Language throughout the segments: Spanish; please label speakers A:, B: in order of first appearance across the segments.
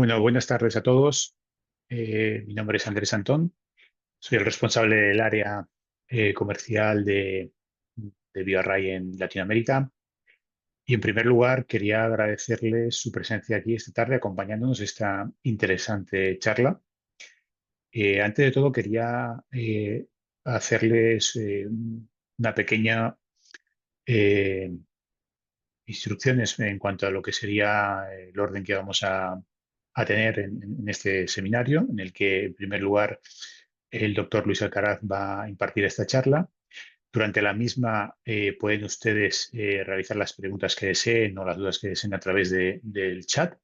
A: Bueno, buenas tardes a todos. Mi nombre es Andrés Antón. Soy el responsable del área comercial de BioArray en Latinoamérica. Y en primer lugar, quería agradecerles su presencia aquí esta tarde acompañándonos en esta interesante charla. Antes de todo, quería hacerles una pequeña eh, instrucciones en cuanto a lo que sería el orden que vamos a tener en este seminario, en el que, en primer lugar, el doctor Luis Alcaraz va a impartir esta charla. Durante la misma pueden ustedes realizar las preguntas que deseen o las dudas que deseen a través del chat.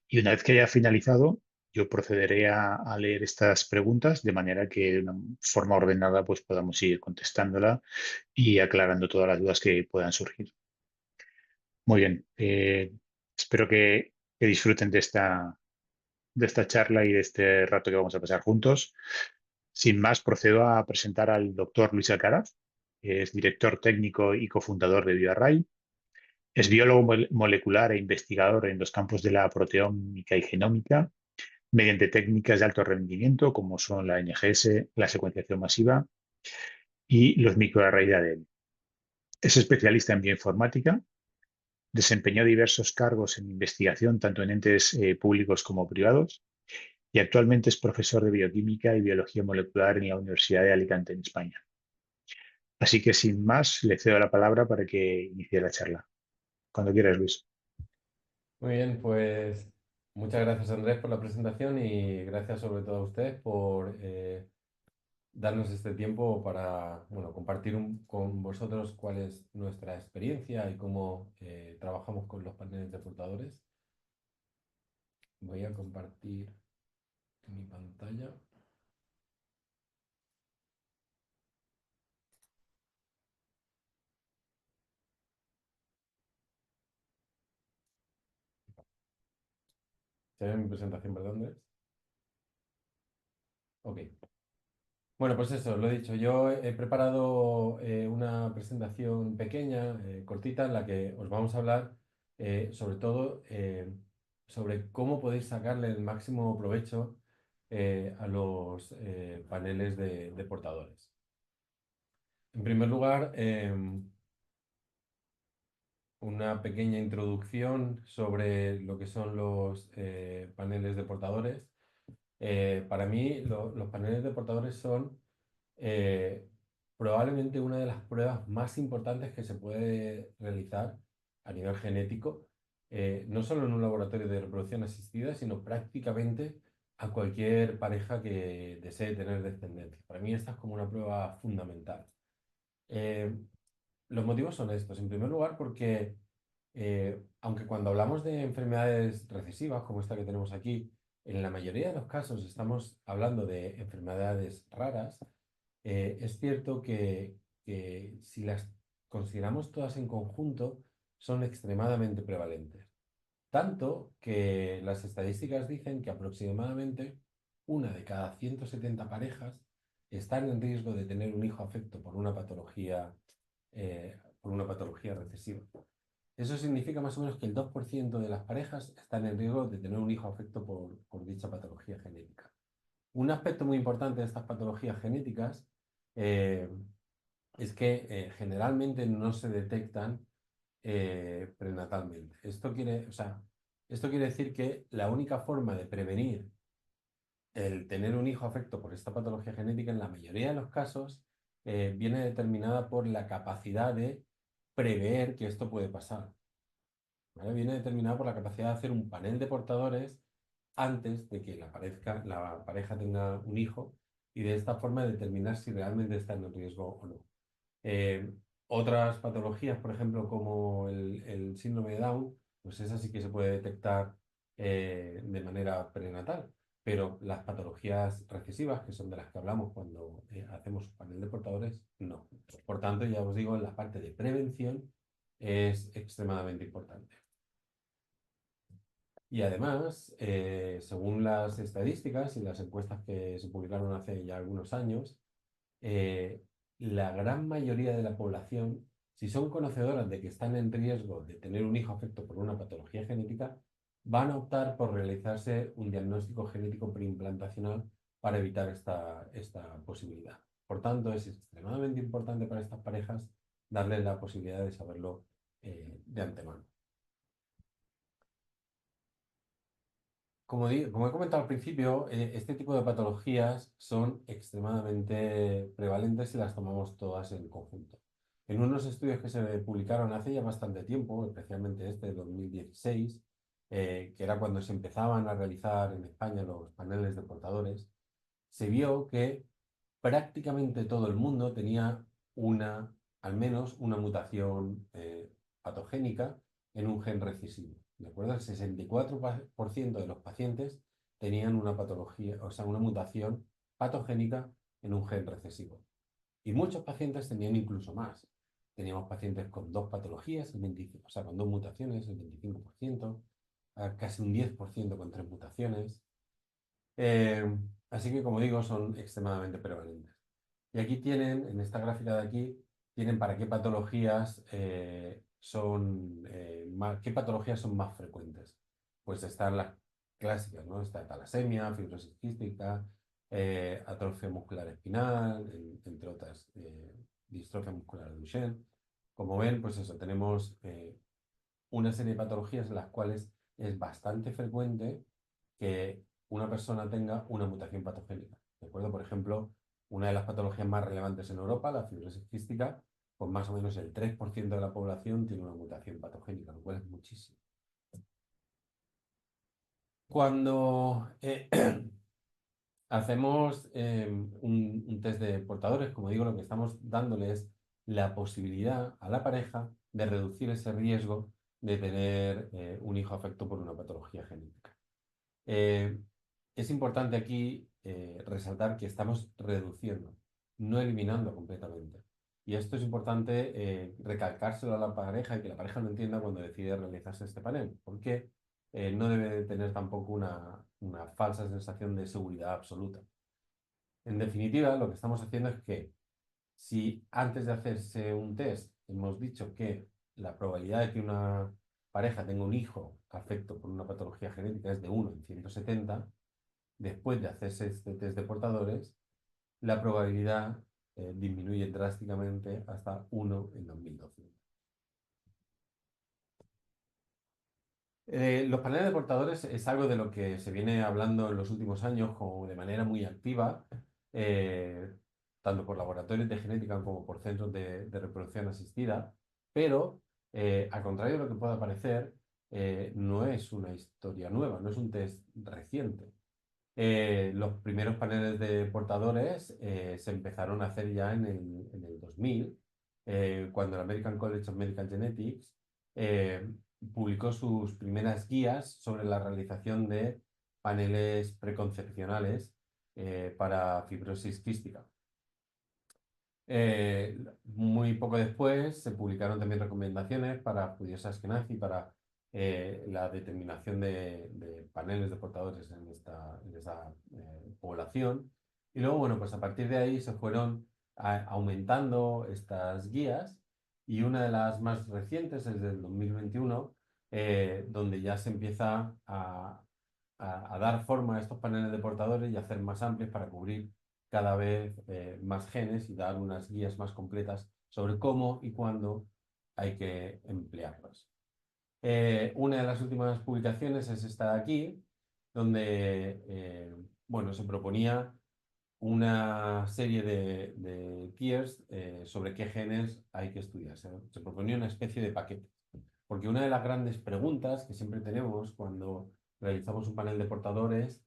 A: Y una vez que haya finalizado, yo procederé a leer estas preguntas de manera que de una forma ordenada pues, podamos ir contestándola y aclarando todas las dudas que puedan surgir. Muy bien. Espero que disfruten de esta charla y de este rato que vamos a pasar juntos. Sin más, procedo a presentar al doctor Luis Alcaraz, que es director técnico y cofundador de BioArray. Es biólogo molecular e investigador en los campos de la proteómica y genómica mediante técnicas de alto rendimiento como son la NGS, la secuenciación masiva y los microarray de ADN. Es especialista en bioinformática. Desempeñó diversos cargos en investigación, tanto en entes públicos como privados, y actualmente es profesor de bioquímica y biología molecular en la Universidad de Alicante, en España. Así que, sin más, le cedo la palabra para que inicie la charla. Cuando quieras, Luis.
B: Muy bien, pues muchas gracias Andrés por la presentación y gracias sobre todo a ustedes por darnos este tiempo para compartir con vosotros cuál es nuestra experiencia y cómo trabajamos con los paneles de portadores. Voy a compartir mi pantalla. ¿Se ve mi presentación, verdad, Andrés? Ok. Bueno, pues eso, lo he dicho. Yo he preparado una presentación pequeña, cortita, en la que os vamos a hablar sobre todo sobre cómo podéis sacarle el máximo provecho a los paneles de portadores. En primer lugar, una pequeña introducción sobre lo que son los paneles de portadores. Para mí, los paneles de portadores son eh, probablemente una de las pruebas más importantes que se puede realizar a nivel genético, no solo en un laboratorio de reproducción asistida, sino prácticamente a cualquier pareja que desee tener descendencia. Para mí esta es como una prueba fundamental. Eh, los motivos son estos. En primer lugar, porque aunque cuando hablamos de enfermedades recesivas, como esta que tenemos aquí, en la mayoría de los casos estamos hablando de enfermedades raras, es cierto que si las consideramos todas en conjunto, son extremadamente prevalentes. Tanto que las estadísticas dicen que aproximadamente una de cada 170 parejas están en riesgo de tener un hijo afecto por una patología recesiva. Eso significa más o menos que el 2% de las parejas están en riesgo de tener un hijo afecto por dicha patología genética. Un aspecto muy importante de estas patologías genéticas eh, es que generalmente no se detectan prenatalmente. Esto quiere decir que la única forma de prevenir el tener un hijo afecto por esta patología genética en la mayoría de los casos viene determinada por la capacidad de prever que esto puede pasar. ¿Vale? Viene determinada por la capacidad de hacer un panel de portadores antes de que la pareja tenga un hijo y de esta forma determinar si realmente está en riesgo o no. Eh, Otras patologías, por ejemplo, como el síndrome de Down, pues esa sí que se puede detectar de manera prenatal, pero las patologías recesivas, que son de las que hablamos cuando hacemos un panel de portadores, no. Por tanto, ya os digo, en la parte de prevención es extremadamente importante. Y además, según las estadísticas y las encuestas que se publicaron hace ya algunos años, eh, la gran mayoría de la población, si son conocedoras de que están en riesgo de tener un hijo afecto por una patología genética, van a optar por realizarse un diagnóstico genético preimplantacional para evitar esta posibilidad. Por tanto, es extremadamente importante para estas parejas darles la posibilidad de saberlo de antemano. Como he comentado al principio, este tipo de patologías son extremadamente prevalentes si las tomamos todas en conjunto. En unos estudios que se publicaron hace ya bastante tiempo, especialmente este de 2016, que era cuando se empezaban a realizar en España los paneles de portadores, se vio que prácticamente todo el mundo tenía al menos una mutación patogénica en un gen recesivo. ¿De acuerdo? El 64% de los pacientes tenían una patología, o sea, una mutación patogénica en un gen recesivo. Y muchos pacientes tenían incluso más. Teníamos pacientes con dos patologías, el 25, o sea, con dos mutaciones, el 25%, casi un 10% con tres mutaciones. Eh, Así que, como digo, son extremadamente prevalentes. Y aquí tienen, en esta gráfica de aquí, tienen para qué patologías qué patologías son más frecuentes. Pues están las clásicas, ¿no? Está talasemia, fibrosis quística, atrofia muscular espinal, entre otras, distrofia muscular de Duchenne. Como ven, pues eso, tenemos una serie de patologías en las cuales es bastante frecuente que una persona tenga una mutación patogénica. ¿De acuerdo? Por ejemplo, una de las patologías más relevantes en Europa, la fibrosis quística, pues más o menos el 3% de la población tiene una mutación patogénica, lo cual es muchísimo. Cuando hacemos un test de portadores, como digo, lo que estamos dándole es la posibilidad a la pareja de reducir ese riesgo de tener un hijo afecto por una patología genética. Eh, es importante aquí resaltar que estamos reduciendo, no eliminando completamente. Y esto es importante recalcárselo a la pareja y que la pareja lo entienda cuando decide realizarse este panel, porque no debe de tener tampoco una falsa sensación de seguridad absoluta. En definitiva, lo que estamos haciendo es que si antes de hacerse un test hemos dicho que la probabilidad de que una pareja tenga un hijo afecto por una patología genética es de 1 en 170, después de hacerse este test de portadores, la probabilidad disminuye drásticamente hasta 1 en 2200. Los paneles de portadores es algo de lo que se viene hablando en los últimos años como de manera muy activa, eh, tanto por laboratorios de genética como por centros de reproducción asistida, pero al contrario de lo que pueda parecer, no es una historia nueva, no es un test reciente. Los primeros paneles de portadores se empezaron a hacer ya en el 2000, cuando el American College of Medical Genetics eh, publicó sus primeras guías sobre la realización de paneles preconcepcionales para fibrosis quística. Muy poco después se publicaron también recomendaciones para judíos askenazí para la determinación de paneles de portadores en esta población. Y luego, bueno, pues a partir de ahí se fueron aumentando estas guías y una de las más recientes es del 2021, donde ya se empieza a dar forma a estos paneles de portadores y a hacer más amplios para cubrir cada vez más genes y dar unas guías más completas sobre cómo y cuándo hay que emplearlos. Una de las últimas publicaciones es esta de aquí, donde bueno, se proponía una serie de tiers sobre qué genes hay que estudiar. Se proponía una especie de paquete. Porque una de las grandes preguntas que siempre tenemos cuando realizamos un panel de portadores,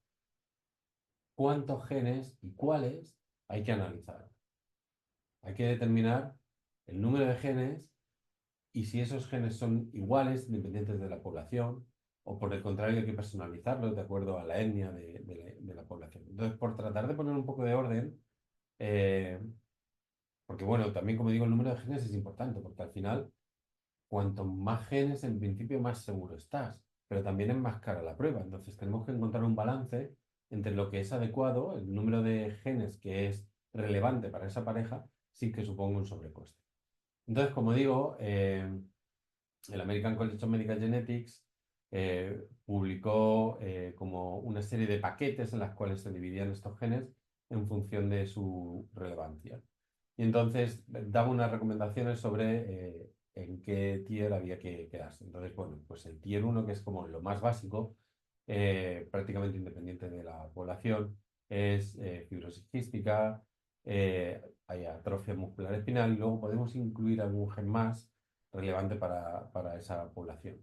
B: ¿cuántos genes y cuáles hay que analizar? Hay que determinar el número de genes y si esos genes son iguales, independientes de la población, o por el contrario hay que personalizarlos de acuerdo a la etnia de la población. Entonces, por tratar de poner un poco de orden, eh, porque bueno, también como digo, el número de genes es importante, porque al final, cuanto más genes, en principio, más seguro estás, pero también es más cara la prueba. Entonces, tenemos que encontrar un balance entre lo que es adecuado, el número de genes que es relevante para esa pareja, sin que suponga un sobrecoste. Entonces, como digo, el American College of Medical Genetics publicó como una serie de paquetes en las cuales se dividían estos genes en función de su relevancia. Y entonces daba unas recomendaciones sobre en qué tier había que quedarse. Entonces, bueno, pues el tier uno, que es como lo más básico, prácticamente independiente de la población, es fibrosis quística, hay atrofia muscular espinal y luego podemos incluir algún gen más relevante para esa población.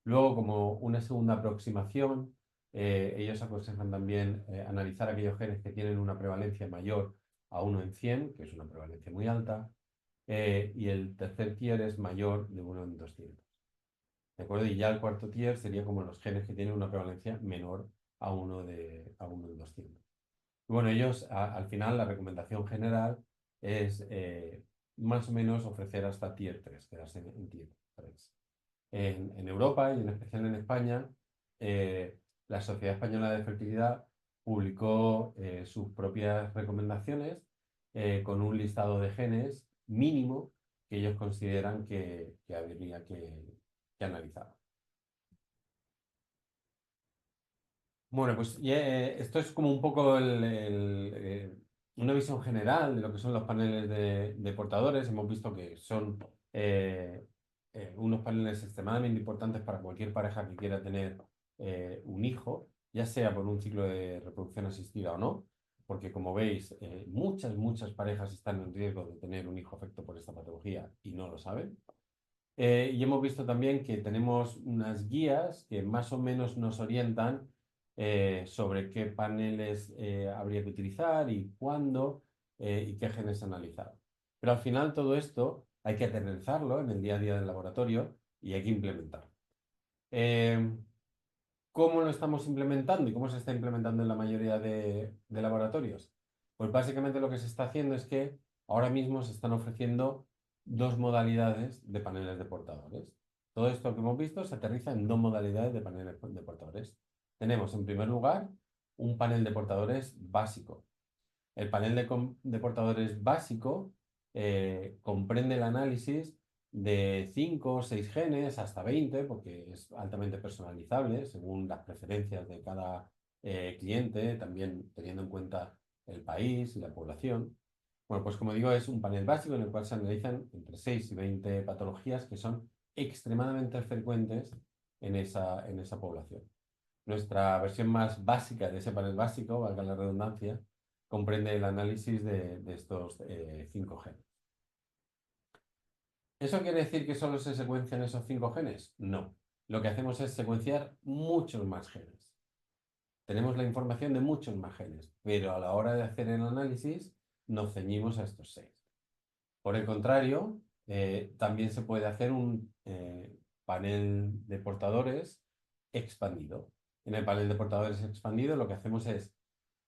B: Luego, como una segunda aproximación, ellos aconsejan también analizar aquellos genes que tienen una prevalencia mayor a 1 en 100, que es una prevalencia muy alta, y el tercer tier es mayor de 1 en 200. ¿De acuerdo? Y ya el cuarto tier sería como los genes que tienen una prevalencia menor a 1 en 200. Y bueno, ellos al final la recomendación general es más o menos ofrecer hasta tier 3, quedarse en tier 3. En Europa y en especial en España, la Sociedad Española de Fertilidad publicó sus propias recomendaciones con un listado de genes mínimo que ellos consideran que habría que analizar. Bueno, pues esto es como un poco una visión general de lo que son los paneles de portadores. Hemos visto que son eh, unos paneles extremadamente importantes para cualquier pareja que quiera tener un hijo, ya sea por un ciclo de reproducción asistida o no, porque como veis, muchas parejas están en riesgo de tener un hijo afecto por esta patología y no lo saben. Y hemos visto también que tenemos unas guías que más o menos nos orientan sobre qué paneles habría que utilizar y cuándo y qué genes analizar. Pero al final todo esto hay que aterrizarlo en el día a día del laboratorio y hay que implementarlo. Eh, ¿Cómo lo estamos implementando y cómo se está implementando en la mayoría de laboratorios? Pues básicamente lo que se está haciendo es que ahora mismo se están ofreciendo dos modalidades de paneles de portadores. Todo esto que hemos visto se aterriza en dos modalidades de paneles de portadores. Tenemos en primer lugar un panel de portadores básico. El panel de portadores básico comprende el análisis de 5 o 6 genes hasta 20, porque es altamente personalizable según las preferencias de cada cliente, también teniendo en cuenta el país y la población. Bueno, pues como digo, es un panel básico en el cual se analizan entre 6 y 20 patologías que son extremadamente frecuentes en esa población. Nuestra versión más básica de ese panel básico, valga la redundancia, comprende el análisis de estos 5 genes. ¿Eso quiere decir que solo se secuencian esos 5 genes? No. Lo que hacemos es secuenciar muchos más genes. Tenemos la información de muchos más genes, pero a la hora de hacer el análisis nos ceñimos a estos 6. Por el contrario, también se puede hacer un panel de portadores expandido. En el panel de portadores expandido lo que hacemos es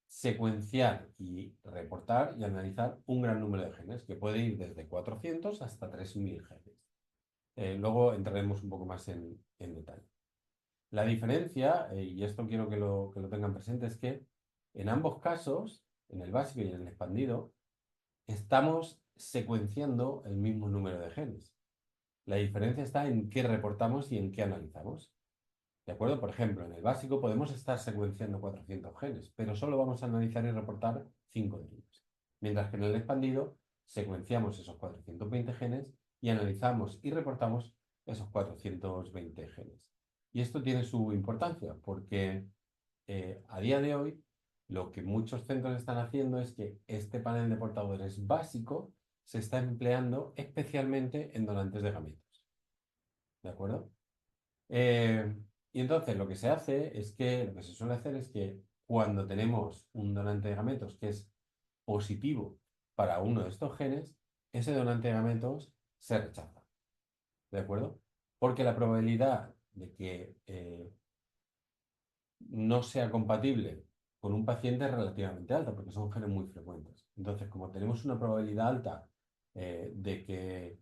B: secuenciar y reportar y analizar un gran número de genes, que puede ir desde 400 hasta 3000 genes. Luego entraremos un poco más en detalle. La diferencia, y esto quiero que lo tengan presente, es que en ambos casos, en el básico y en el expandido, estamos secuenciando el mismo número de genes. La diferencia está en qué reportamos y en qué analizamos. ¿De acuerdo? Por ejemplo, en el básico podemos estar secuenciando 400 genes, pero solo vamos a analizar y reportar 5 de ellos. Mientras que en el expandido secuenciamos esos 420 genes y analizamos y reportamos esos 420 genes. Y esto tiene su importancia porque a día de hoy lo que muchos centros están haciendo es que este panel de portadores básico se está empleando especialmente en donantes de gametos. ¿De acuerdo? Eh, y entonces lo que se hace es que, lo que se suele hacer es que cuando tenemos un donante de gametos que es positivo para uno de estos genes, ese donante de gametos se rechaza. ¿De acuerdo? Porque la probabilidad de que no sea compatible con un paciente es relativamente alta, porque son genes muy frecuentes. Entonces, como tenemos una probabilidad alta de que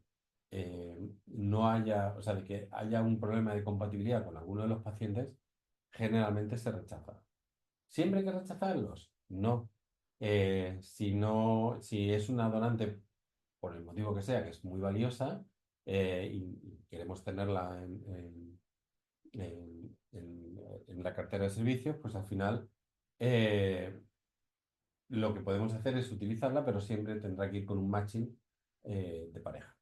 B: no haya, o sea, de que haya un problema de compatibilidad con alguno de los pacientes, generalmente se rechaza. ¿Siempre hay que rechazarlos? No. Si no, si es una donante, por el motivo que sea, que es muy valiosa y queremos tenerla en la cartera de servicios, pues al final eh, lo que podemos hacer es utilizarla, pero siempre tendrá que ir con un matching de pareja.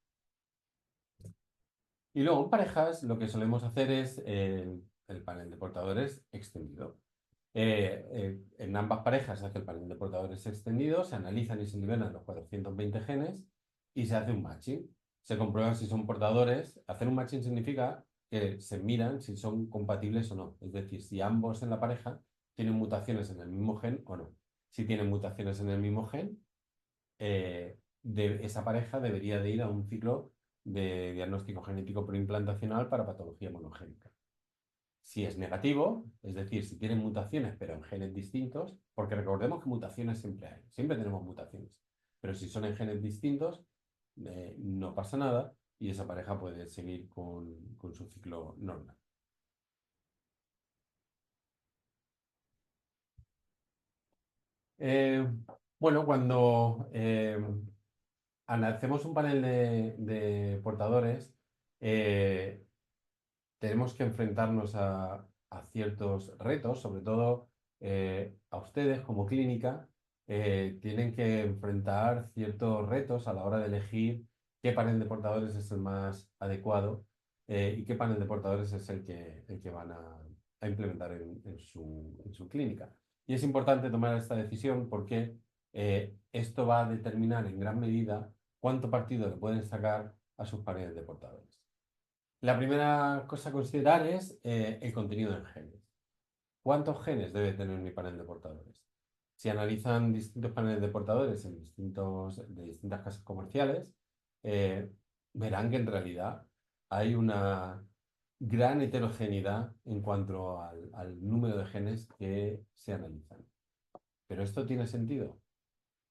B: Y luego en parejas lo que solemos hacer es el panel de portadores extendido. En ambas parejas se hace el panel de portadores extendido, se analizan y se nivelan los 420 genes y se hace un matching. Se comprueban si son portadores. Hacer un matching significa que se miran si son compatibles o no. Es decir, si ambos en la pareja tienen mutaciones en el mismo gen o no. Si tienen mutaciones en el mismo gen, esa pareja debería de ir a un ciclo de diagnóstico genético preimplantacional para patología monogénica. Si es negativo, es decir, si tienen mutaciones pero en genes distintos, porque recordemos que mutaciones siempre hay, siempre tenemos mutaciones, pero si son en genes distintos, no pasa nada y esa pareja puede seguir con su ciclo normal. Eh, bueno, cuando hacemos un panel de portadores, eh, tenemos que enfrentarnos a ciertos retos, sobre todo a ustedes como clínica, tienen que enfrentar ciertos retos a la hora de elegir qué panel de portadores es el más adecuado y qué panel de portadores es el que van a implementar en su clínica. Y es importante tomar esta decisión porque esto va a determinar en gran medida cuánto partido le pueden sacar a sus paneles de portadores. La primera cosa a considerar es el contenido en genes. ¿Cuántos genes debe tener mi panel de portadores? Si analizan distintos paneles de portadores de distintas casas comerciales, eh, verán que en realidad hay una gran heterogeneidad en cuanto al número de genes que se analizan. ¿Pero esto tiene sentido?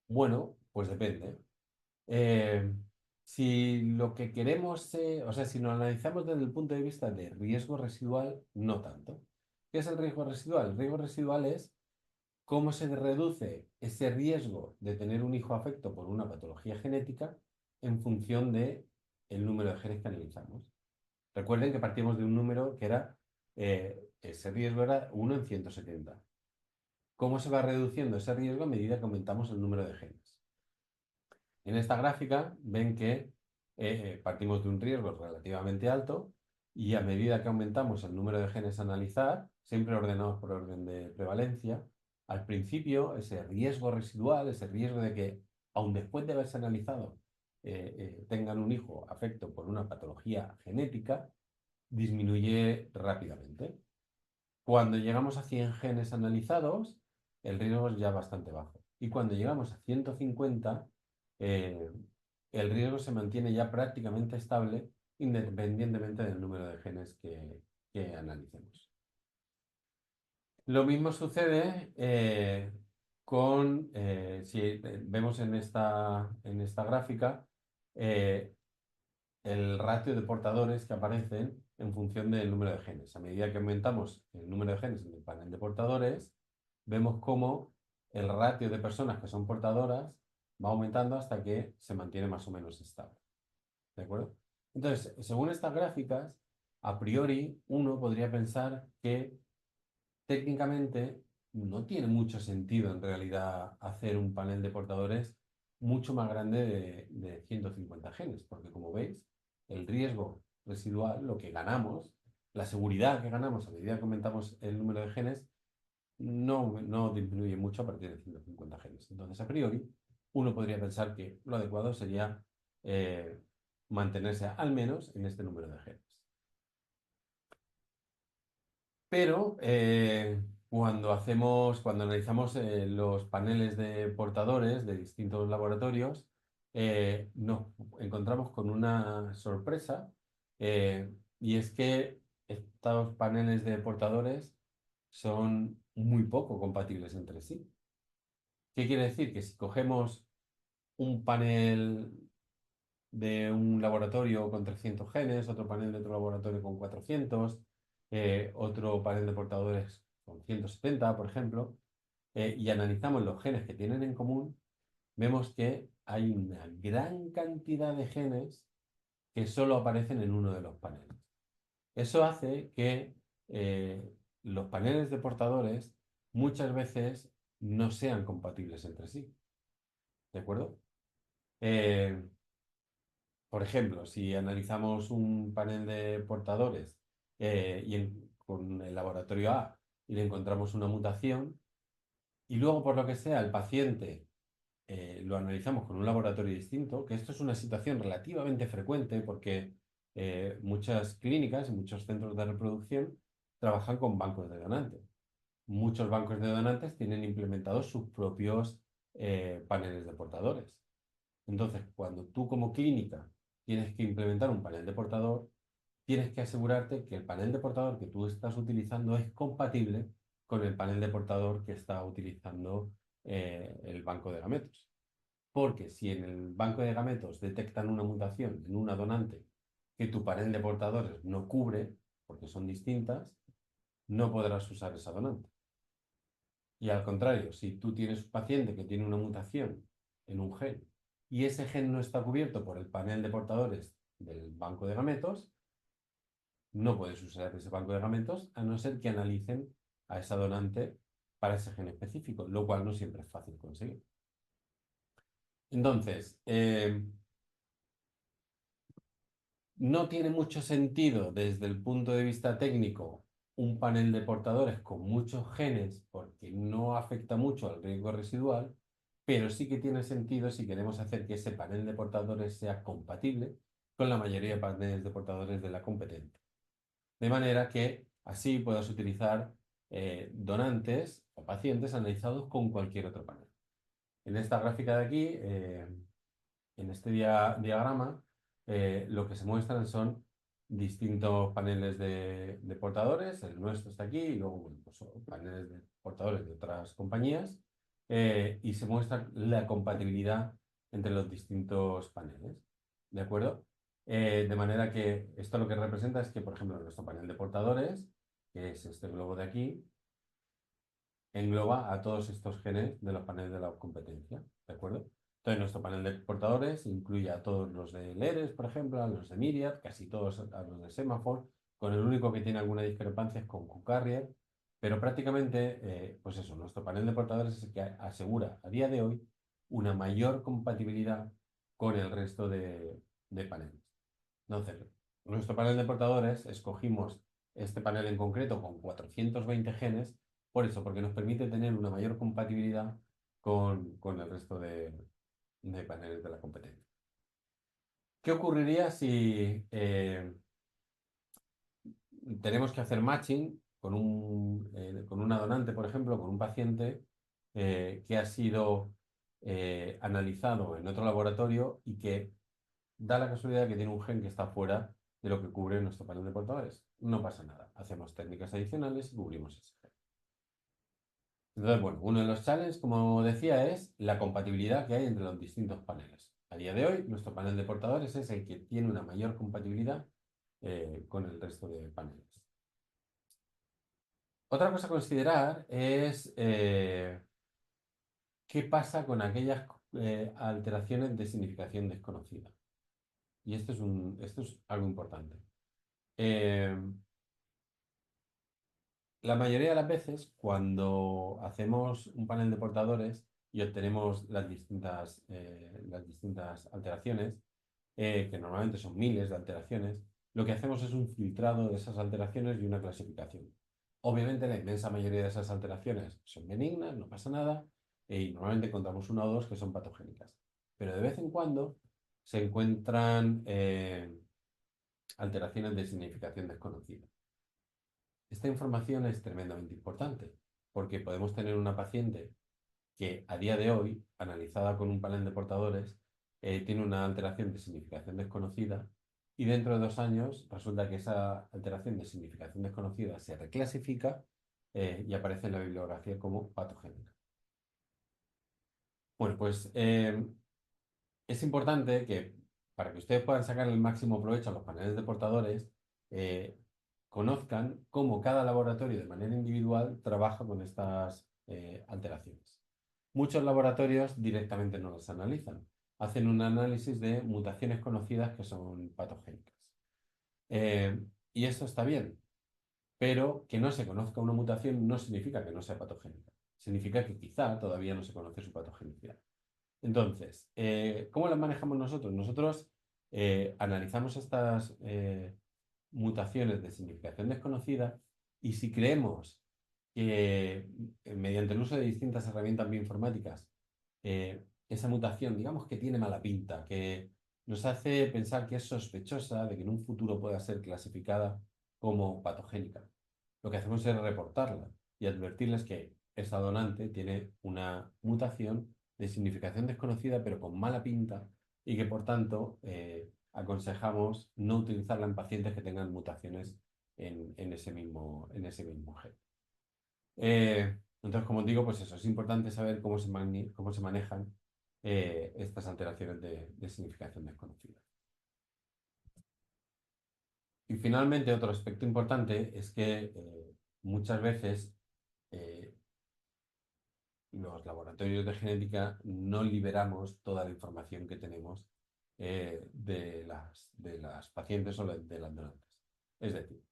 B: Bueno, pues depende. Eh, si lo que queremos, o sea, si lo analizamos desde el punto de vista de riesgo residual, no tanto. ¿Qué es el riesgo residual? El riesgo residual es cómo se reduce ese riesgo de tener un hijo afecto por una patología genética en función de el número de genes que analizamos. Recuerden que partimos de un número que era, ese riesgo era 1 en 170. ¿Cómo se va reduciendo ese riesgo a medida que aumentamos el número de genes? En esta gráfica ven que partimos de un riesgo relativamente alto y a medida que aumentamos el número de genes a analizar, siempre ordenados por orden de prevalencia, al principio ese riesgo residual, ese riesgo de que, aun después de haberse analizado, tengan un hijo afecto por una patología genética, disminuye rápidamente. Cuando llegamos a 100 genes analizados, el riesgo es ya bastante bajo. Y cuando llegamos a 150, eh, el riesgo se mantiene ya prácticamente estable independientemente del número de genes que analicemos. Lo mismo sucede si vemos en esta gráfica, eh, el ratio de portadores que aparecen en función del número de genes. A medida que aumentamos el número de genes en el panel de portadores, vemos cómo el ratio de personas que son portadoras va aumentando hasta que se mantiene más o menos estable. ¿De acuerdo? Entonces, según estas gráficas, a priori uno podría pensar que técnicamente no tiene mucho sentido en realidad hacer un panel de portadores mucho más grande de 150 genes, porque como veis, el riesgo residual, lo que ganamos, la seguridad que ganamos a medida que aumentamos el número de genes, no disminuye mucho a partir de 150 genes. Entonces, a priori, uno podría pensar que lo adecuado sería mantenerse al menos en este número de genes. Pero cuando analizamos los paneles de portadores de distintos laboratorios, nos encontramos con una sorpresa, y es que estos paneles de portadores son muy poco compatibles entre sí. ¿Qué quiere decir? Que si cogemos un panel de un laboratorio con 300 genes, otro panel de otro laboratorio con 400, otro panel de portadores con 170, por ejemplo, y analizamos los genes que tienen en común, vemos que hay una gran cantidad de genes que solo aparecen en uno de los paneles. Eso hace que los paneles de portadores muchas veces no sean compatibles entre sí, ¿de acuerdo? Eh, por ejemplo, si analizamos un panel de portadores con el laboratorio A y le encontramos una mutación, y luego por lo que sea el paciente lo analizamos con un laboratorio distinto, que esto es una situación relativamente frecuente porque muchas clínicas y muchos centros de reproducción trabajan con bancos de donantes. Muchos bancos de donantes tienen implementados sus propios paneles de portadores. Entonces, cuando tú como clínica tienes que implementar un panel de portador, tienes que asegurarte que el panel de portador que tú estás utilizando es compatible con el panel de portador que está utilizando el banco de gametos. Porque si en el banco de gametos detectan una mutación en una donante que tu panel de portadores no cubre, porque son distintas, no podrás usar esa donante. Y al contrario, si tú tienes un paciente que tiene una mutación en un gen y ese gen no está cubierto por el panel de portadores del banco de gametos, no puedes usar ese banco de gametos a no ser que analicen a esa donante para ese gen específico, lo cual no siempre es fácil conseguir. Entonces, no tiene mucho sentido desde el punto de vista técnico un panel de portadores con muchos genes porque no afecta mucho al riesgo residual, pero sí que tiene sentido si queremos hacer que ese panel de portadores sea compatible con la mayoría de paneles de portadores de la competencia. De manera que así puedas utilizar donantes o pacientes analizados con cualquier otro panel. En esta gráfica de aquí, en este diagrama, lo que se muestran son distintos paneles de portadores. El nuestro está aquí y luego bueno, pues, paneles de portadores de otras compañías. Y se muestra la compatibilidad entre los distintos paneles. ¿De acuerdo? De manera que esto lo que representa es que, por ejemplo, nuestro panel de portadores, que es este globo de aquí, engloba a todos estos genes de los paneles de la competencia, ¿de acuerdo? Entonces, nuestro panel de portadores incluye a todos los de LERES, por ejemplo, a los de Myriad, casi todos a los de Semaphore, con el único que tiene alguna discrepancia es con QCarrier, pero prácticamente, pues eso, nuestro panel de portadores es el que asegura a día de hoy una mayor compatibilidad con el resto de paneles. Entonces, nuestro panel de portadores, escogimos este panel en concreto con 420 genes, por eso, porque nos permite tener una mayor compatibilidad con el resto de paneles de la competencia. ¿Qué ocurriría si tenemos que hacer matching con una donante, por ejemplo, con un paciente que ha sido analizado en otro laboratorio y que da la casualidad que tiene un gen que está fuera de lo que cubre nuestro panel de portadores? No pasa nada. Hacemos técnicas adicionales y cubrimos ese gen. Entonces, bueno, uno de los challenges, como decía, es la compatibilidad que hay entre los distintos paneles. A día de hoy, nuestro panel de portadores es el que tiene una mayor compatibilidad con el resto de paneles. Otra cosa a considerar es qué pasa con aquellas alteraciones de significación desconocida. Y esto es algo importante. Eh, La mayoría de las veces, cuando hacemos un panel de portadores y obtenemos las distintas alteraciones, que normalmente son miles de alteraciones, lo que hacemos es un filtrado de esas alteraciones y una clasificación. Obviamente, la inmensa mayoría de esas alteraciones son benignas, no pasa nada, y normalmente encontramos una o dos que son patogénicas. Pero de vez en cuando se encuentran alteraciones de significación desconocida. Esta información es tremendamente importante porque podemos tener una paciente que a día de hoy, analizada con un panel de portadores, tiene una alteración de significación desconocida y dentro de 2 años resulta que esa alteración de significación desconocida se reclasifica y aparece en la bibliografía como patogénica. Bueno, pues es importante que para que ustedes puedan sacar el máximo provecho a los paneles de portadores, eh, conozcan cómo cada laboratorio de manera individual trabaja con estas alteraciones. Muchos laboratorios directamente no las analizan, hacen un análisis de mutaciones conocidas que son patogénicas. Y esto está bien, pero que no se conozca una mutación no significa que no sea patogénica. Significa que quizá todavía no se conoce su patogenicidad. Entonces, ¿cómo las manejamos nosotros? Nosotros analizamos estas mutaciones de significación desconocida y si creemos que mediante el uso de distintas herramientas bioinformáticas esa mutación, digamos que tiene mala pinta, que nos hace pensar que es sospechosa de que en un futuro pueda ser clasificada como patogénica. Lo que hacemos es reportarla y advertirles que esa donante tiene una mutación de significación desconocida, pero con mala pinta, y que por tanto aconsejamos no utilizarla en pacientes que tengan mutaciones en ese mismo gen. Entonces, como os digo, pues eso, es importante saber cómo se manejan estas alteraciones de significación desconocida. Y finalmente, otro aspecto importante es que muchas veces eh, los laboratorios de genética no liberamos toda la información que tenemos de las pacientes o de las donantes. Es decir,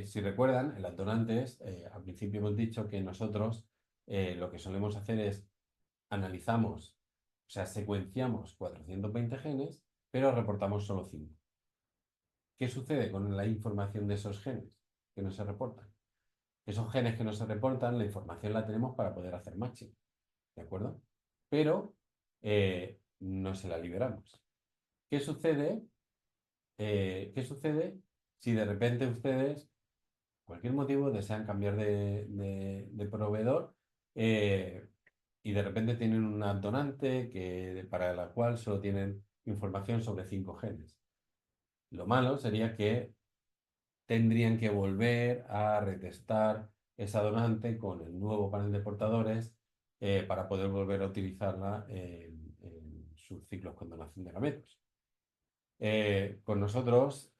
B: si recuerdan, en las donantes, al principio hemos dicho que nosotros lo que solemos hacer es analizamos, o sea, secuenciamos 420 genes, pero reportamos solo 5. ¿Qué sucede con la información de esos genes que no se reportan? Esos genes que no se reportan, la información la tenemos para poder hacer matching, ¿de acuerdo? Pero no se la liberamos. ¿Qué sucede? ¿Qué sucede si de repente ustedes, por cualquier motivo, desean cambiar de proveedor y de repente tienen una donante para la cual solo tienen información sobre 5 genes? Lo malo sería que tendrían que volver a retestar esa donante con el nuevo panel de portadores para poder volver a utilizarla en sus ciclos con donación de gametos. Con nosotros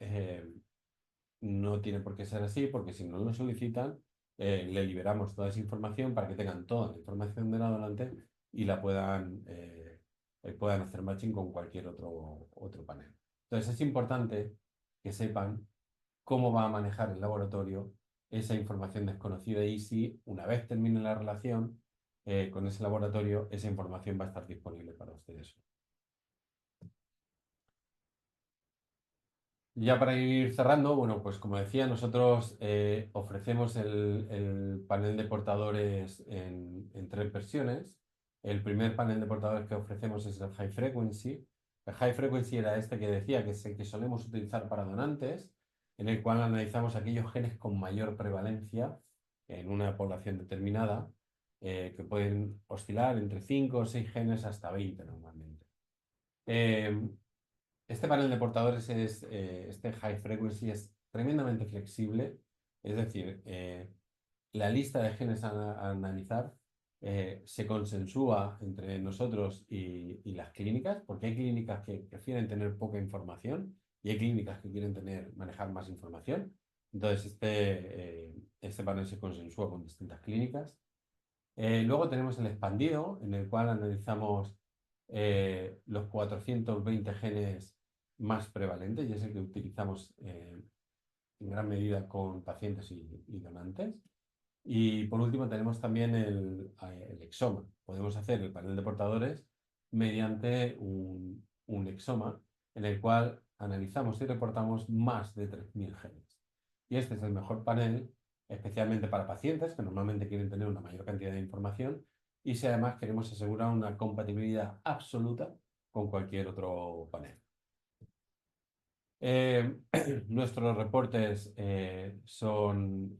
B: no tiene por qué ser así, porque si no lo solicitan, le liberamos toda esa información para que tengan toda la información de la donante y puedan hacer matching con cualquier otro panel. Entonces es importante que sepan cómo va a manejar el laboratorio esa información desconocida y si una vez termine la relación con ese laboratorio, esa información va a estar disponible para ustedes. Ya para ir cerrando, bueno, pues como decía, nosotros ofrecemos el panel de portadores en 3 versiones. El primer panel de portadores que ofrecemos es el High Frequency. El High Frequency era este que decía que es el que solemos utilizar para donantes, en el cual analizamos aquellos genes con mayor prevalencia en una población determinada, que pueden oscilar entre 5 o 6 genes hasta 20 normalmente. Este panel de portadores este high frequency es tremendamente flexible, es decir, la lista de genes a analizar se consensúa entre nosotros y las clínicas, porque hay clínicas que prefieren tener poca información y hay clínicas que quieren manejar más información. Entonces, este panel se consensúa con distintas clínicas. Luego tenemos el expandido, en el cual analizamos los 420 genes más prevalentes y es el que utilizamos en gran medida con pacientes y donantes. Y por último tenemos también el exoma. Podemos hacer el panel de portadores mediante un exoma en el cual analizamos y reportamos más de 3.000 genes. Y este es el mejor panel, especialmente para pacientes que normalmente quieren tener una mayor cantidad de información y si además queremos asegurar una compatibilidad absoluta con cualquier otro panel. Nuestros reportes son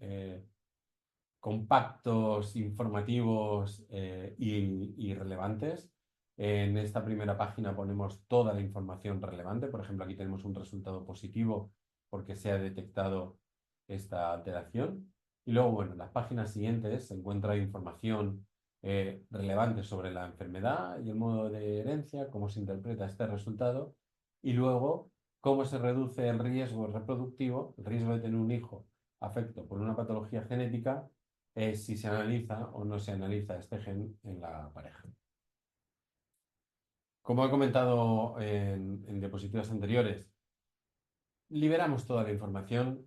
B: compactos, informativos y relevantes. En esta primera página ponemos toda la información relevante. Por ejemplo, aquí tenemos un resultado positivo porque se ha detectado esta alteración. Y luego, bueno, en las páginas siguientes se encuentra información relevante sobre la enfermedad y el modo de herencia, cómo se interpreta este resultado y luego cómo se reduce el riesgo reproductivo, el riesgo de tener un hijo afecto por una patología genética es si se analiza o no se analiza este gen en la pareja. Como he comentado en diapositivas anteriores, liberamos toda la información.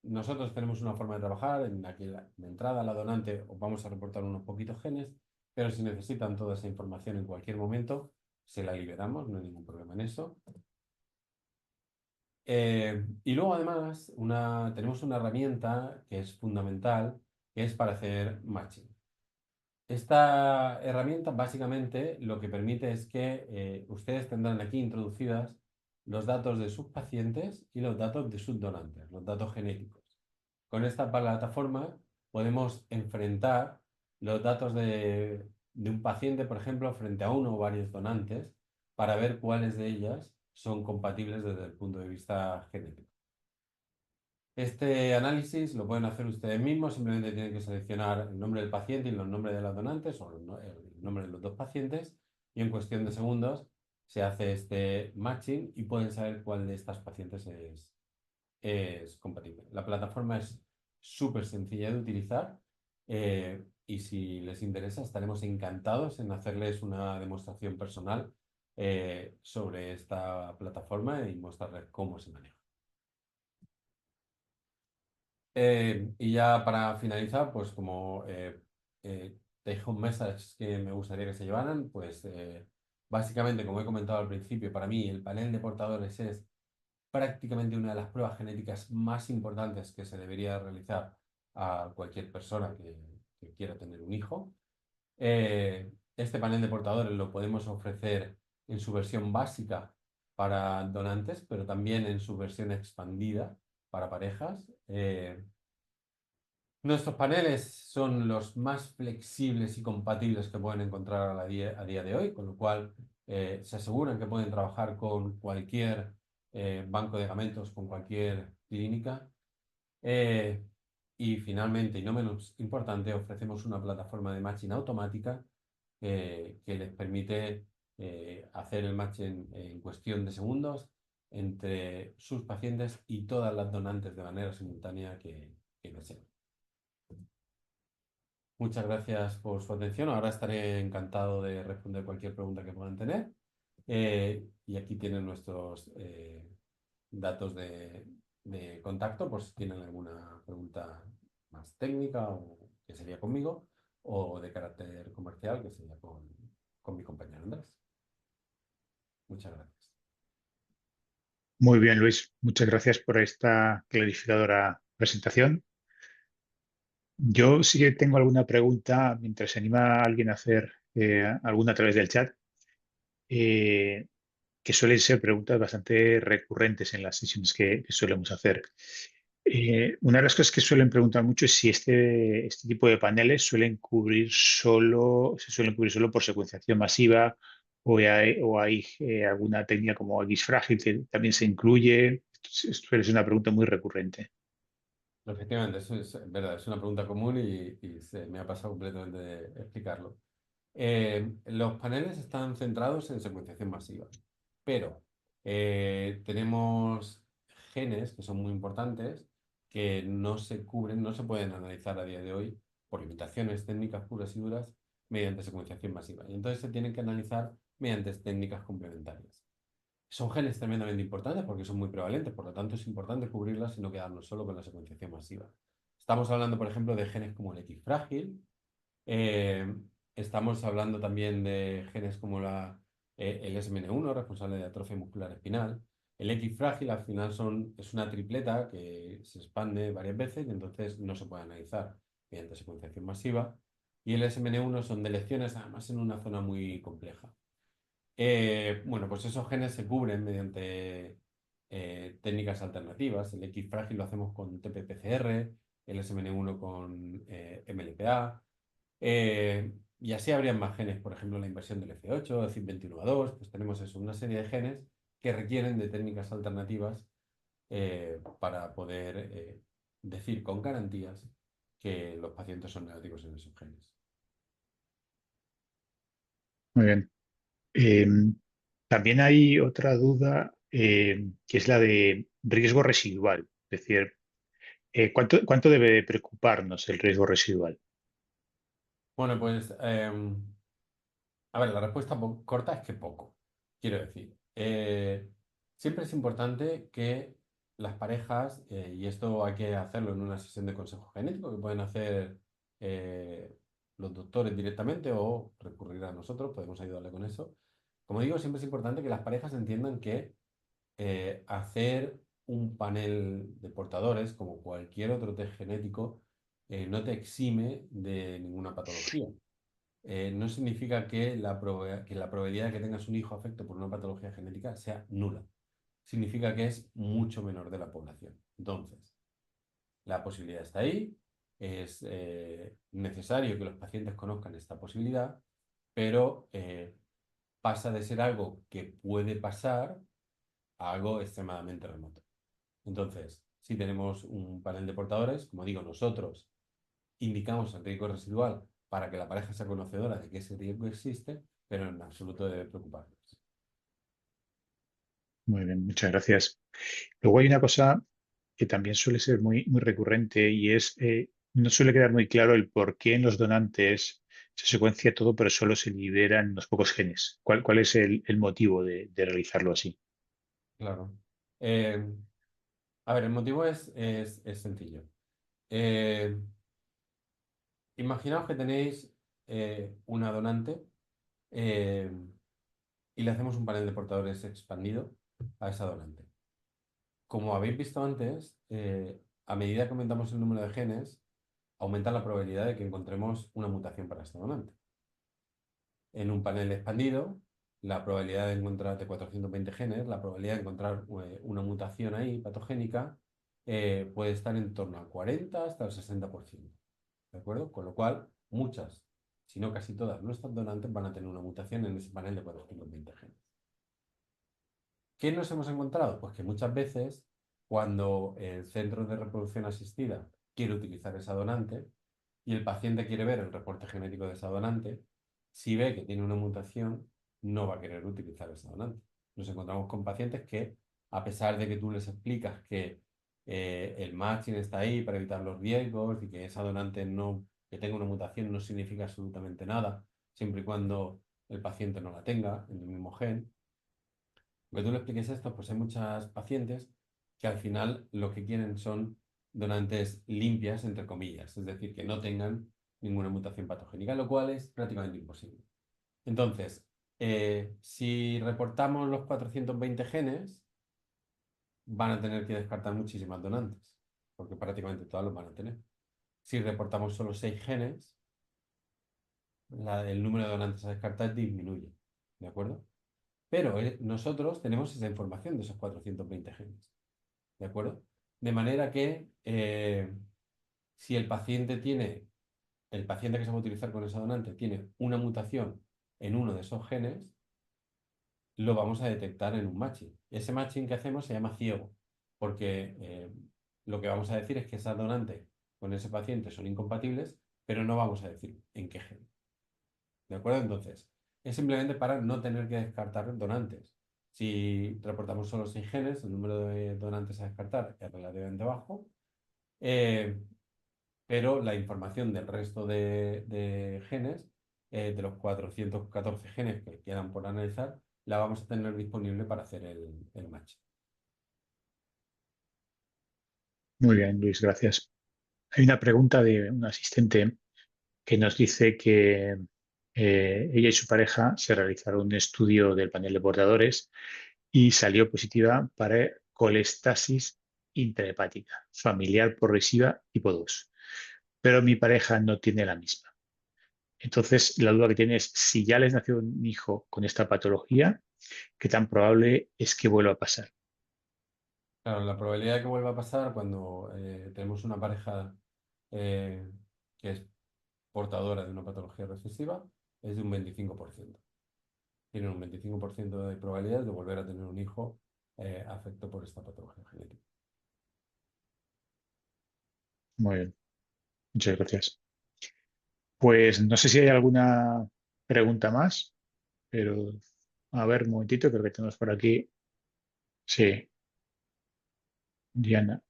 B: nosotros tenemos una forma de trabajar en la que de entrada la donante os vamos a reportar unos poquitos genes, pero si necesitan toda esa información en cualquier momento, se la liberamos, no hay ningún problema en eso. Y luego además tenemos una herramienta que es fundamental, que es para hacer matching. Esta herramienta básicamente lo que permite es que ustedes tendrán aquí introducidas los datos de sus pacientes y los datos de sus donantes, los datos genéticos. Con esta plataforma podemos enfrentar los datos de un paciente, por ejemplo, frente a uno o varios donantes para ver cuáles de ellas son compatibles desde el punto de vista genético. Este análisis lo pueden hacer ustedes mismos, simplemente tienen que seleccionar el nombre del paciente y los nombres de las donantes o el nombre de los dos pacientes y en cuestión de segundos se hace este matching y pueden saber cuál de estas pacientes es compatible. La plataforma es súper sencilla de utilizar y si les interesa estaremos encantados en hacerles una demostración personal sobre esta plataforma y mostrarles cómo se maneja. Y ya para finalizar, pues como take home message que me gustaría que se llevaran, pues básicamente, como he comentado al principio, para mí el panel de portadores es prácticamente una de las pruebas genéticas más importantes que se debería realizar a cualquier persona que quiera tener un hijo. Este panel de portadores lo podemos ofrecer en su versión básica para donantes, pero también en su versión expandida para parejas. Nuestros paneles son los más flexibles y compatibles que pueden encontrar a día de hoy, con lo cual se aseguran que pueden trabajar con cualquier banco de gametos, con cualquier clínica. Eh, y finalmente, y no menos importante, ofrecemos una plataforma de matching automática que les permite hacer el matching en cuestión de segundos entre sus pacientes y todas las donantes de manera simultánea que deseen. Muchas gracias por su atención. Ahora estaré encantado de responder cualquier pregunta que puedan tener. Y aquí tienen nuestros datos de contacto por si tienen alguna pregunta más técnica o que sería conmigo o de carácter comercial que sería con mi compañero Andrés. Muchas gracias.
A: Muy bien, Luis. Muchas gracias por esta clarificadora presentación. Yo sí que tengo alguna pregunta mientras se anima a alguien a hacer alguna a través del chat, eh, que suelen ser preguntas bastante recurrentes en las sesiones que solemos hacer. Una de las cosas que suelen preguntar mucho es si este tipo de paneles se suelen cubrir solo por secuenciación masiva o hay alguna técnica como X frágil que también se incluye. Esto suele ser una pregunta muy recurrente.
B: Efectivamente, eso es verdad, es una pregunta común y se me ha pasado completamente de explicarlo. Los paneles están centrados en secuenciación masiva, pero tenemos genes que son muy importantes que no se cubren, no se pueden analizar a día de hoy por limitaciones técnicas puras y duras mediante secuenciación masiva. Y entonces se tienen que analizar mediante técnicas complementarias. Son genes tremendamente importantes porque son muy prevalentes, por lo tanto es importante cubrirlas y no quedarnos solo con la secuenciación masiva. Estamos hablando, por ejemplo, de genes como el X frágil, eh, estamos hablando también de genes como el SMN1, responsable de atrofia muscular espinal. El X frágil al final es una tripleta que se expande varias veces y entonces no se puede analizar mediante secuenciación masiva. Y el SMN1 son de lecciones, además en una zona muy compleja. Bueno, pues esos genes se cubren mediante técnicas alternativas. El X frágil lo hacemos con TP-PCR, el SMN1 con MLPA. Y así habrían más genes, por ejemplo, la inversión del F8, el CYP21A2, pues tenemos eso, una serie de genes que requieren de técnicas alternativas para poder decir con garantías que los pacientes son negativos en esos genes.
A: Muy bien. Eh, También hay otra duda que es la de riesgo residual. Es decir, ¿cuánto debe preocuparnos el riesgo residual?
B: Bueno, pues a ver, la respuesta corta es que poco. Quiero decir, siempre es importante que las parejas, y esto hay que hacerlo en una sesión de consejo genético que pueden hacer eh, los doctores directamente o recurrir a nosotros, podemos ayudarle con eso. Como digo, siempre es importante que las parejas entiendan que hacer un panel de portadores, como cualquier otro test genético, no te exime de ninguna patología. No significa que que la probabilidad de que tengas un hijo afecto por una patología genética sea nula. Significa que es mucho menor de la población. Entonces, la posibilidad está ahí, es necesario que los pacientes conozcan esta posibilidad, pero pasa de ser algo que puede pasar a algo extremadamente remoto. Entonces, si tenemos un panel de portadores, como digo, nosotros indicamos el riesgo residual para que la pareja sea conocedora de que ese riesgo existe, pero en absoluto debe preocuparnos.
A: Muy bien, muchas gracias. Luego hay una cosa que también suele ser muy recurrente y es, no suele quedar muy claro el por qué en los donantes se secuencia todo, pero solo se liberan unos pocos genes. ¿Cuál es el motivo de realizarlo así?
B: Claro. Eh, a ver, el motivo es sencillo. Eh, Imaginaos que tenéis una donante eh, y le hacemos un panel de portadores expandido a esa donante. Como habéis visto antes, a medida que aumentamos el número de genes, aumenta la probabilidad de que encontremos una mutación para esta donante. En un panel expandido, la probabilidad de encontrar de 420 genes, la probabilidad de encontrar una mutación ahí patogénica puede estar en torno al 40 hasta el 60%. ¿De acuerdo? Con lo cual, muchas, si no casi todas nuestras donantes van a tener una mutación en ese panel de 420 genes. ¿Qué nos hemos encontrado? Pues que muchas veces, cuando el centro de reproducción asistida quiere utilizar esa donante y el paciente quiere ver el reporte genético de esa donante, si ve que tiene una mutación, no va a querer utilizar esa donante. Nos encontramos con pacientes que, a pesar de que tú les explicas que el matching está ahí para evitar los riesgos y que esa donante no, que tenga una mutación no significa absolutamente nada, siempre y cuando el paciente no la tenga en el mismo gen, que tú le expliques esto, pues hay muchas pacientes que al final lo que quieren son donantes limpias, entre comillas, es decir, que no tengan ninguna mutación patogénica, lo cual es prácticamente imposible. Entonces, si reportamos los 420 genes, van a tener que descartar muchísimas donantes, porque prácticamente todas los van a tener. Si reportamos solo 6 genes, el número de donantes a descartar disminuye, ¿de acuerdo? Pero nosotros tenemos esa información de esos 420 genes. ¿De acuerdo? De manera que si el paciente que se va a utilizar con esa donante tiene una mutación en uno de esos genes, lo vamos a detectar en un matching. Ese matching que hacemos se llama ciego, porque lo que vamos a decir es que esa donante con ese paciente son incompatibles, pero no vamos a decir en qué gen. ¿De acuerdo? Entonces, es simplemente para no tener que descartar donantes. Si reportamos solo 6 genes, el número de donantes a descartar es relativamente bajo, eh, pero la información del resto de genes, de los 414 genes que quedan por analizar, la vamos a tener disponible para hacer el match.
A: Muy bien, Luis, gracias. Hay una pregunta de un asistente que nos dice que ella y su pareja se realizaron un estudio del panel de portadores y salió positiva para colestasis intrahepática, familiar progresiva tipo 2. Pero mi pareja no tiene la misma. Entonces, la duda que tiene es si ya les nació un hijo con esta patología, ¿qué tan probable es que vuelva a pasar?
B: Claro, la probabilidad de que vuelva a pasar cuando tenemos una pareja eh, que es portadora de una patología recesiva es de un 25%. Tienen un 25% de probabilidad de volver a tener un hijo afecto por esta patología genética.
A: Muy bien, muchas gracias. Pues no sé si hay alguna pregunta más, pero a ver, un momentito, creo que tenemos por aquí. Sí, Diana.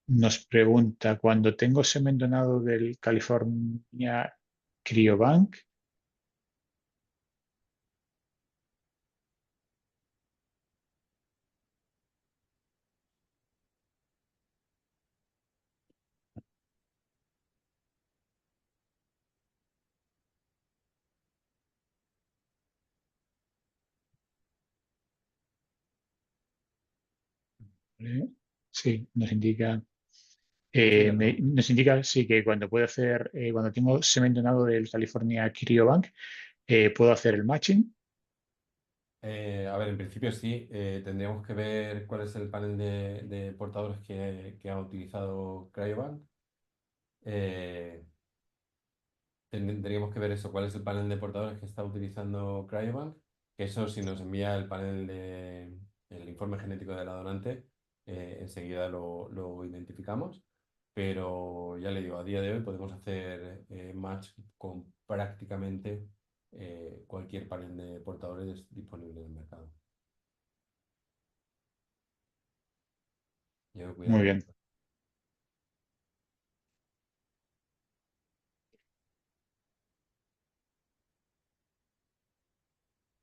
A: Nos pregunta, cuando tengo semen donado del California Cryobank, Sí,
B: Estupendo.
A: nos indica sí que cuando puedo hacer, cuando tengo semen donado del California Cryobank, puedo hacer el matching.
B: A ver, en principio sí, tendríamos que ver cuál es el panel de portadores que ha utilizado Cryobank. Eh, Tendríamos que ver eso, cuál es el panel de portadores que está utilizando Cryobank, que eso si nos envía el panel el informe genético de la donante, enseguida lo identificamos, pero ya le digo, a día de hoy podemos hacer match con prácticamente cualquier panel de portadores disponible en el mercado. Lleve
A: Muy
B: cuidado.
A: bien.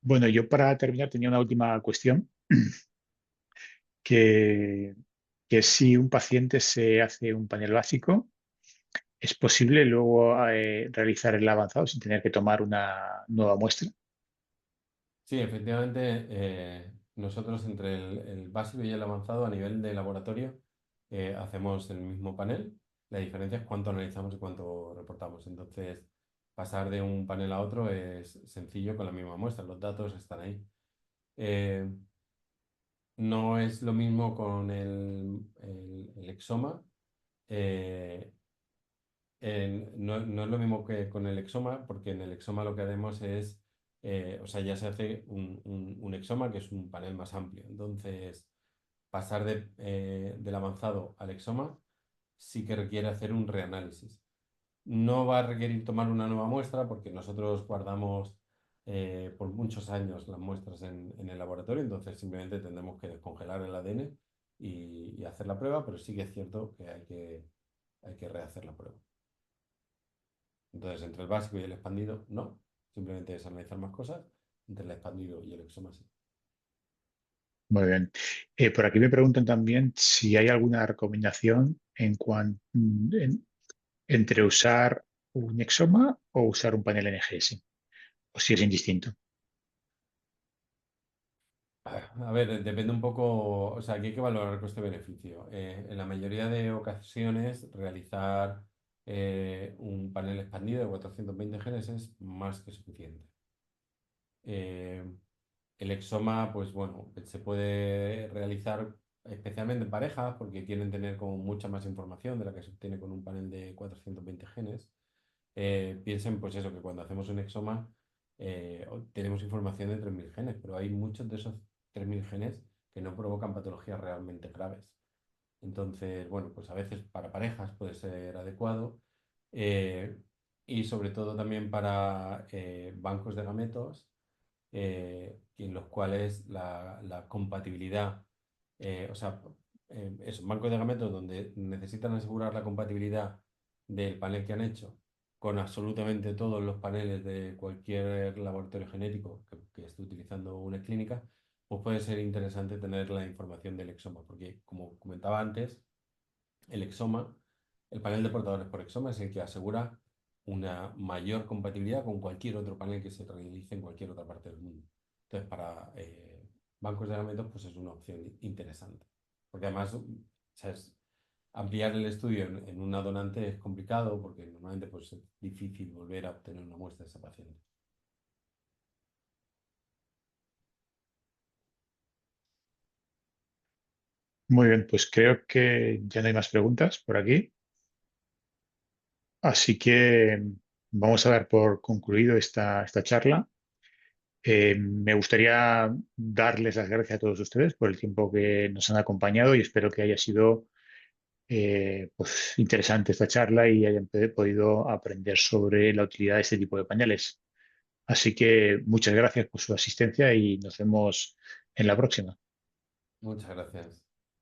A: Bueno, yo para terminar tenía una última cuestión, que, que si un paciente se hace un panel básico, ¿es posible luego realizar el avanzado sin tener que tomar una nueva muestra?
B: Sí, efectivamente, nosotros entre el básico y el avanzado a nivel de laboratorio hacemos el mismo panel. La diferencia es cuánto analizamos y cuánto reportamos. Entonces, pasar de un panel a otro es sencillo con la misma muestra. Los datos están ahí. Eh, no es lo mismo con el exoma. eh, no es lo mismo que con el exoma, porque en el exoma lo que haremos es, o sea, ya se hace un exoma que es un panel más amplio. Entonces, pasar del avanzado al exoma sí que requiere hacer un reanálisis. No va a requerir tomar una nueva muestra porque nosotros guardamos por muchos años las muestras en el laboratorio, entonces simplemente tendremos que descongelar el ADN y hacer la prueba, pero sí que es cierto que hay que rehacer la prueba. Entonces, entre el básico y el expandido, no. Simplemente es analizar más cosas. Entre el expandido y el exoma, sí.
A: Muy bien. Por aquí me preguntan también si hay alguna recomendación entre usar un exoma o usar un panel NGS, o si es indistinto.
B: A ver, depende un poco, o sea, aquí hay que valorar el coste-beneficio. En la mayoría de ocasiones, realizar un panel expandido de 420 genes es más que suficiente. Eh, el exoma, pues bueno, se puede realizar especialmente en parejas porque quieren tener como mucha más información de la que se obtiene con un panel de 420 genes. Piensen pues eso, que cuando hacemos un exoma tenemos información de 3.000 genes, pero hay muchos de esos 3.000 genes que no provocan patologías realmente graves. Entonces, bueno, pues a veces para parejas puede ser adecuado eh, y sobre todo también para bancos de gametos en los cuales la compatibilidad, o sea, esos bancos de gametos donde necesitan asegurar la compatibilidad del panel que han hecho con absolutamente todos los paneles de cualquier laboratorio genético que esté utilizando una clínica, pues puede ser interesante tener la información del exoma, porque como comentaba antes, el exoma, el panel de portadores por exoma es el que asegura una mayor compatibilidad con cualquier otro panel que se realice en cualquier otra parte del mundo. Entonces, para bancos de gametos, pues es una opción interesante. Porque además, ¿sabes? Ampliar el estudio en una donante es complicado porque normalmente pues, es difícil volver a obtener una muestra de esa paciente.
A: Muy bien, pues creo que ya no hay más preguntas por aquí. Así que vamos a dar por concluido esta charla. Me gustaría darles las gracias a todos ustedes por el tiempo que nos han acompañado y espero que haya sido pues, interesante esta charla y hayan podido aprender sobre la utilidad de este tipo de pañales. Así que muchas gracias por su asistencia y nos vemos en la próxima.
B: Muchas gracias.